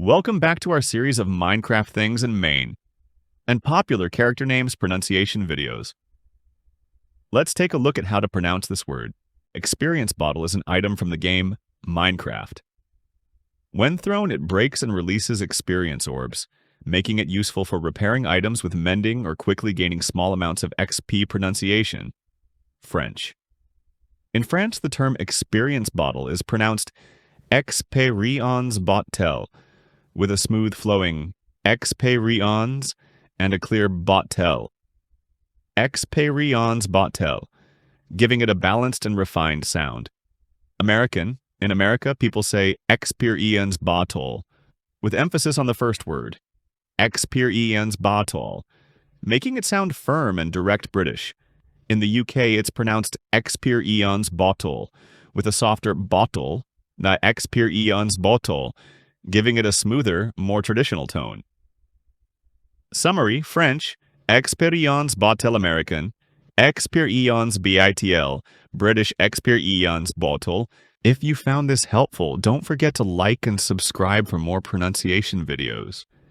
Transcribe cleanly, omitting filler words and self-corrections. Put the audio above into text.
Welcome back to our series of Minecraft things in Maine and popular character names pronunciation videos. Let's take a look at how to pronounce this word. Experience bottle is an item from the game Minecraft. When thrown, it breaks and releases experience orbs, making it useful for repairing items with mending or quickly gaining small amounts of XP pronunciation. French. In France, the term experience bottle is pronounced Ex-peer-ee-uhns Bot-ul, with a smooth flowing Ex-peer-ee-uhns and a clear Bot-ul. Ex-peer-ee-uhns Bot-ul, giving it a balanced and refined sound. In America, people say Ex-peer-ee-uhns Bot-ul, with emphasis on the first word, Ex-peer-ee-uhns Bot-ul, making it sound firm and direct British. In the UK, it's pronounced Ex-peer-ee-uhns Bot-ul, with a softer Bot-ul, the Ex-peer-ee-uhns Bot-ul, giving it a smoother, more traditional tone. Summary: French, Ex-peer-ee-uhns Bot-ul. American, Ex-peer-ee-uhns Bot-ul, British Ex-peer-ee-uhns Bot-ul. If you found this helpful, don't forget to like and subscribe for more pronunciation videos.